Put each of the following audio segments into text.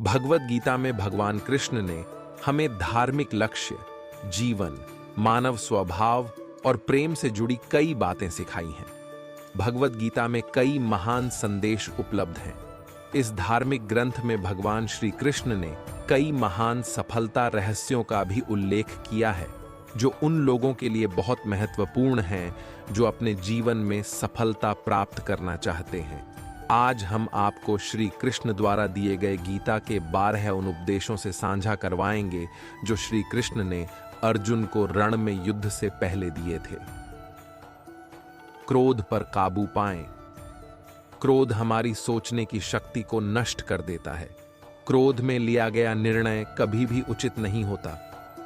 भगवद गीता में भगवान कृष्ण ने हमें धार्मिक लक्ष्य, जीवन, मानव स्वभाव और प्रेम से जुड़ी कई बातें सिखाई हैं। भगवद गीता में कई महान संदेश उपलब्ध हैं। इस धार्मिक ग्रंथ में भगवान श्री कृष्ण ने कई महान सफलता रहस्यों का भी उल्लेख किया है, जो उन लोगों के लिए बहुत महत्वपूर्ण हैं जो अपने जीवन में सफलता प्राप्त करना चाहते हैं। आज हम आपको श्री कृष्ण द्वारा दिए गए गीता के 12 उन उपदेशों से साझा करवाएंगे जो श्री कृष्ण ने अर्जुन को रण में युद्ध से पहले दिए थे। क्रोध पर काबू पाएं। क्रोध हमारी सोचने की शक्ति को नष्ट कर देता है। क्रोध में लिया गया निर्णय कभी भी उचित नहीं होता।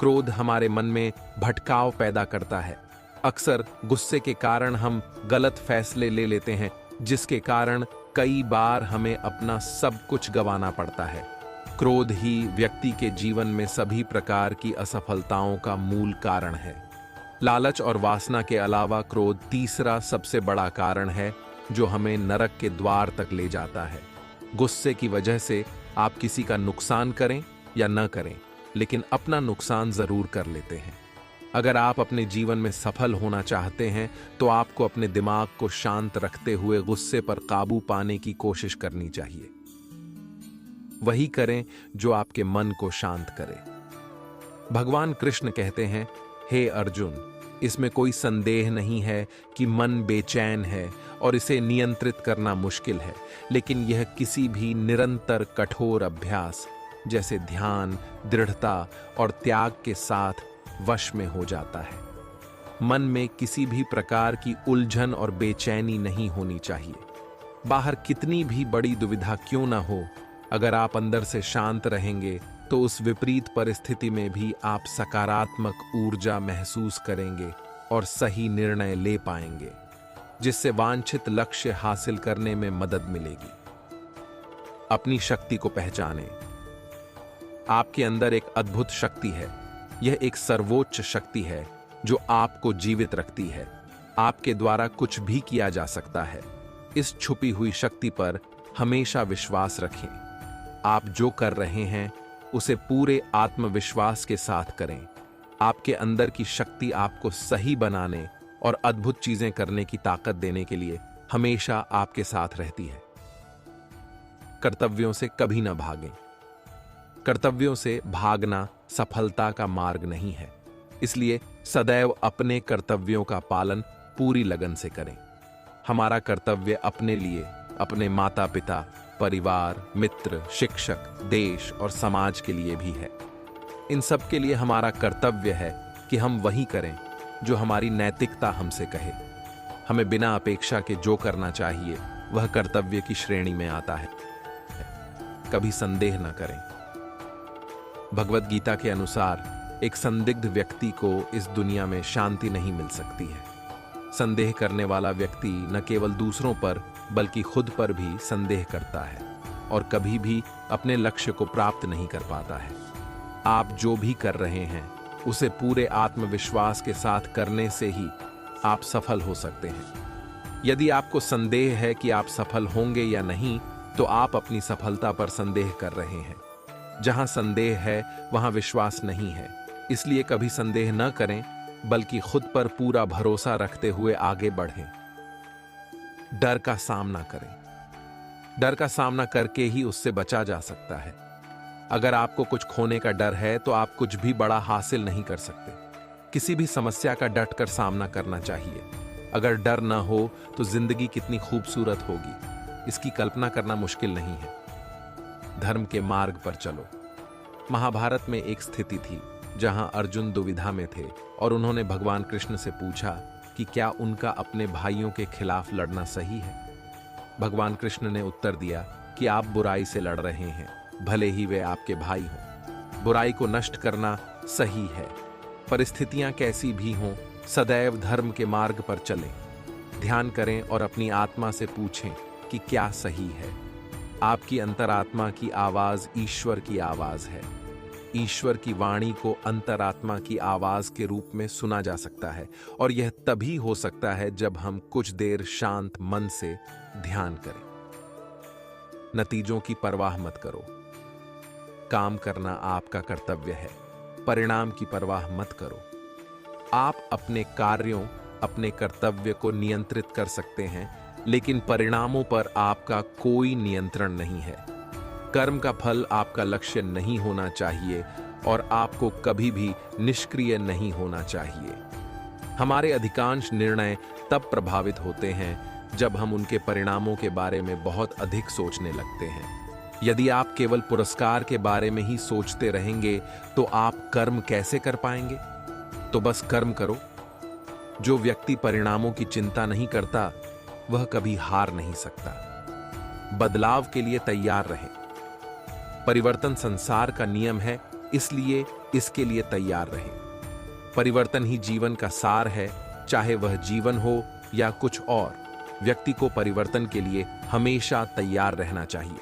क्रोध हमारे मन में भटकाव पैदा करता है। अक्सर गुस्से के कारण हम गलत फैसले ले लेते हैं, जिसके कारण कई बार हमें अपना सब कुछ गंवाना पड़ता है। क्रोध ही व्यक्ति के जीवन में सभी प्रकार की असफलताओं का मूल कारण है। लालच और वासना के अलावा क्रोध तीसरा सबसे बड़ा कारण है जो हमें नरक के द्वार तक ले जाता है। गुस्से की वजह से आप किसी का नुकसान करें या न करें, लेकिन अपना नुकसान जरूर कर लेते हैं। अगर आप अपने जीवन में सफल होना चाहते हैं तो आपको अपने दिमाग को शांत रखते हुए गुस्से पर काबू पाने की कोशिश करनी चाहिए। वही करें जो आपके मन को शांत करे। भगवान कृष्ण कहते हैं, हे अर्जुन, इसमें कोई संदेह नहीं है कि मन बेचैन है और इसे नियंत्रित करना मुश्किल है, लेकिन यह किसी भी निरंतर कठोर अभ्यास जैसे ध्यान, दृढ़ता और त्याग के साथ वश में हो जाता है। मन में किसी भी प्रकार की उलझन और बेचैनी नहीं होनी चाहिए। बाहर कितनी भी बड़ी दुविधा क्यों ना हो, अगर आप अंदर से शांत रहेंगे तो उस विपरीत परिस्थिति में भी आप सकारात्मक ऊर्जा महसूस करेंगे और सही निर्णय ले पाएंगे, जिससे वांछित लक्ष्य हासिल करने में मदद मिलेगी। अपनी शक्ति को पहचानें। आपके अंदर एक अद्भुत शक्ति है। यह एक सर्वोच्च शक्ति है जो आपको जीवित रखती है। आपके द्वारा कुछ भी किया जा सकता है। इस छुपी हुई शक्ति पर हमेशा विश्वास रखें। आप जो कर रहे हैं उसे पूरे आत्मविश्वास के साथ करें। आपके अंदर की शक्ति आपको सही बनाने और अद्भुत चीजें करने की ताकत देने के लिए हमेशा आपके साथ रहती है। कर्तव्यों से कभी न भागें। कर्तव्यों से भागना सफलता का मार्ग नहीं है, इसलिए सदैव अपने कर्तव्यों का पालन पूरी लगन से करें। हमारा कर्तव्य अपने लिए, अपने माता पिता, परिवार, मित्र, शिक्षक, देश और समाज के लिए भी है। इन सब के लिए हमारा कर्तव्य है कि हम वही करें जो हमारी नैतिकता हमसे कहे। हमें बिना अपेक्षा के जो करना चाहिए वह कर्तव्य की श्रेणी में आता है। कभी संदेह न करें। भगवद गीता के अनुसार एक संदिग्ध व्यक्ति को इस दुनिया में शांति नहीं मिल सकती है। संदेह करने वाला व्यक्ति न केवल दूसरों पर बल्कि खुद पर भी संदेह करता है और कभी भी अपने लक्ष्य को प्राप्त नहीं कर पाता है। आप जो भी कर रहे हैं उसे पूरे आत्मविश्वास के साथ करने से ही आप सफल हो सकते हैं। यदि आपको संदेह है कि आप सफल होंगे या नहीं, तो आप अपनी सफलता पर संदेह कर रहे हैं। जहां संदेह है वहां विश्वास नहीं है, इसलिए कभी संदेह न करें, बल्कि खुद पर पूरा भरोसा रखते हुए आगे बढ़ें। डर का सामना करें। डर का सामना करके ही उससे बचा जा सकता है। अगर आपको कुछ खोने का डर है तो आप कुछ भी बड़ा हासिल नहीं कर सकते। किसी भी समस्या का डट कर सामना करना चाहिए। अगर डर न हो तो जिंदगी कितनी खूबसूरत होगी, इसकी कल्पना करना मुश्किल नहीं है। धर्म के मार्ग पर चलो। महाभारत में एक स्थिति थी जहां अर्जुन दुविधा में थे और उन्होंने भगवान कृष्ण से पूछा कि क्या उनका अपने भाइयों के खिलाफ लड़ना सही है। भगवान कृष्ण ने उत्तर दिया कि आप बुराई से लड़ रहे हैं, भले ही वे आपके भाई हों। बुराई को नष्ट करना सही है। परिस्थितियां कैसी भी हों, सदैव धर्म के मार्ग पर चलें। ध्यान करें और अपनी आत्मा से पूछें कि क्या सही है। आपकी अंतरात्मा की आवाज ईश्वर की आवाज है। ईश्वर की वाणी को अंतरात्मा की आवाज के रूप में सुना जा सकता है और यह तभी हो सकता है जब हम कुछ देर शांत मन से ध्यान करें। नतीजों की परवाह मत करो। काम करना आपका कर्तव्य है। परिणाम की परवाह मत करो। आप अपने कार्यों, अपने कर्तव्य को नियंत्रित कर सकते हैं, लेकिन परिणामों पर आपका कोई नियंत्रण नहीं है। कर्म का फल आपका लक्ष्य नहीं होना चाहिए और आपको कभी भी निष्क्रिय नहीं होना चाहिए। हमारे अधिकांश निर्णय तब प्रभावित होते हैं जब हम उनके परिणामों के बारे में बहुत अधिक सोचने लगते हैं। यदि आप केवल पुरस्कार के बारे में ही सोचते रहेंगे तो आप कर्म कैसे कर पाएंगे? तो बस कर्म करो। जो व्यक्ति परिणामों की चिंता नहीं करता वह कभी हार नहीं सकता। बदलाव के लिए तैयार रहें। परिवर्तन संसार का नियम है, इसलिए इसके लिए तैयार रहें। परिवर्तन ही जीवन का सार है, चाहे वह जीवन हो या कुछ और। व्यक्ति को परिवर्तन के लिए हमेशा तैयार रहना चाहिए।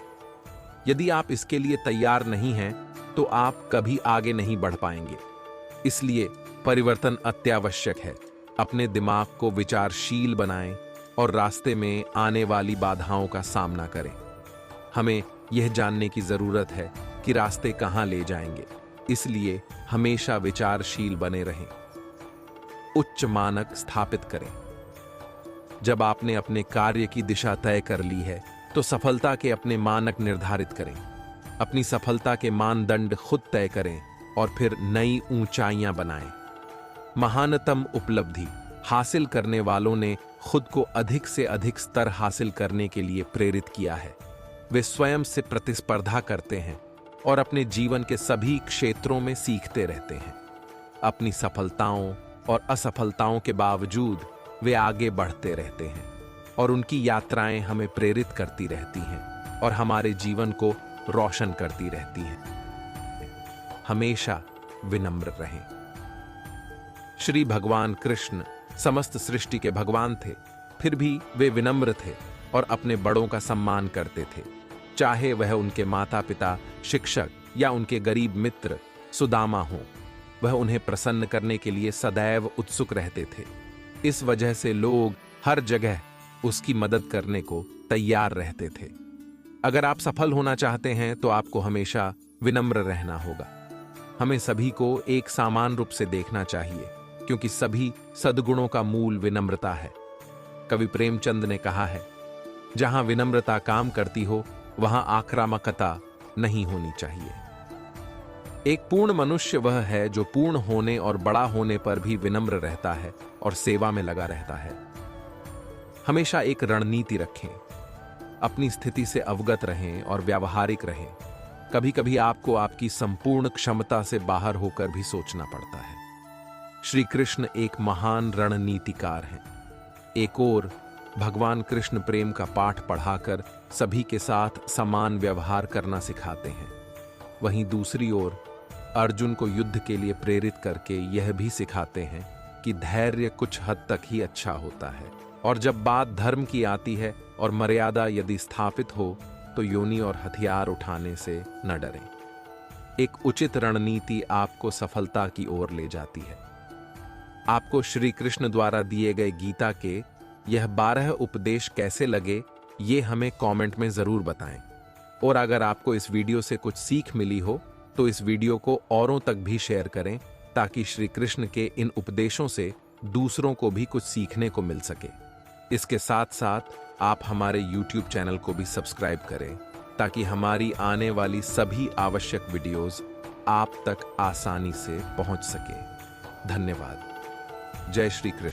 यदि आप इसके लिए तैयार नहीं हैं, तो आप कभी आगे नहीं बढ़ पाएंगे। इसलिए परिवर्तन अत्यावश्यक है। अपने दिमाग को विचारशील बनाएं और रास्ते में आने वाली बाधाओं का सामना करें। हमें यह जानने की जरूरत है कि रास्ते कहां ले जाएंगे, इसलिए हमेशा विचारशील बने रहें। उच्च मानक स्थापित करें। जब आपने अपने कार्य की दिशा तय कर ली है, तो सफलता के अपने मानक निर्धारित करें। अपनी सफलता के मानदंड खुद तय करें और फिर नई ऊंचाइयां बनाएं। महानतम उपलब्धि हासिल करने वालों ने खुद को अधिक से अधिक स्तर हासिल करने के लिए प्रेरित किया है। वे स्वयं से प्रतिस्पर्धा करते हैं और अपने जीवन के सभी क्षेत्रों में सीखते रहते हैं। अपनी सफलताओं और असफलताओं के बावजूद वे आगे बढ़ते रहते हैं और उनकी यात्राएं हमें प्रेरित करती रहती हैं और हमारे जीवन को रोशन करती रहती हैं। हमेशा विनम्र रहें। श्री भगवान कृष्ण समस्त सृष्टि के भगवान थे, फिर भी वे विनम्र थे और अपने बड़ों का सम्मान करते थे। चाहे वह उनके माता पिता, शिक्षक या उनके गरीब मित्र सुदामा हों, वह उन्हें प्रसन्न करने के लिए सदैव उत्सुक रहते थे। इस वजह से लोग हर जगह उसकी मदद करने को तैयार रहते थे। अगर आप सफल होना चाहते हैं तो आपको हमेशा विनम्र रहना होगा। हमें सभी को एक समान रूप से देखना चाहिए, क्योंकि सभी सद्गुणों का मूल विनम्रता है। कवि प्रेमचंद ने कहा है, जहां विनम्रता काम करती हो वहां आक्रामकता नहीं होनी चाहिए। एक पूर्ण मनुष्य वह है जो पूर्ण होने और बड़ा होने पर भी विनम्र रहता है और सेवा में लगा रहता है। हमेशा एक रणनीति रखें, अपनी स्थिति से अवगत रहें और व्यावहारिक रहें। कभी कभी आपको आपकी संपूर्ण क्षमता से बाहर होकर भी सोचना पड़ता है। श्री कृष्ण एक महान रणनीतिकार हैं। एक ओर भगवान कृष्ण प्रेम का पाठ पढ़ाकर सभी के साथ समान व्यवहार करना सिखाते हैं, वहीं दूसरी ओर अर्जुन को युद्ध के लिए प्रेरित करके यह भी सिखाते हैं कि धैर्य कुछ हद तक ही अच्छा होता है और जब बात धर्म की आती है और मर्यादा यदि स्थापित हो तो योनि और हथियार उठाने से न डरें। एक उचित रणनीति आपको सफलता की ओर ले जाती है। आपको श्री कृष्ण द्वारा दिए गए गीता के यह 12 उपदेश कैसे लगे, ये हमें कमेंट में जरूर बताएं। और अगर आपको इस वीडियो से कुछ सीख मिली हो तो इस वीडियो को औरों तक भी शेयर करें, ताकि श्री कृष्ण के इन उपदेशों से दूसरों को भी कुछ सीखने को मिल सके। इसके साथ साथ आप हमारे YouTube चैनल को भी सब्सक्राइब करें, ताकि हमारी आने वाली सभी आवश्यक वीडियोस आप तक आसानी से पहुंच सके। धन्यवाद। जय श्री कृष्ण।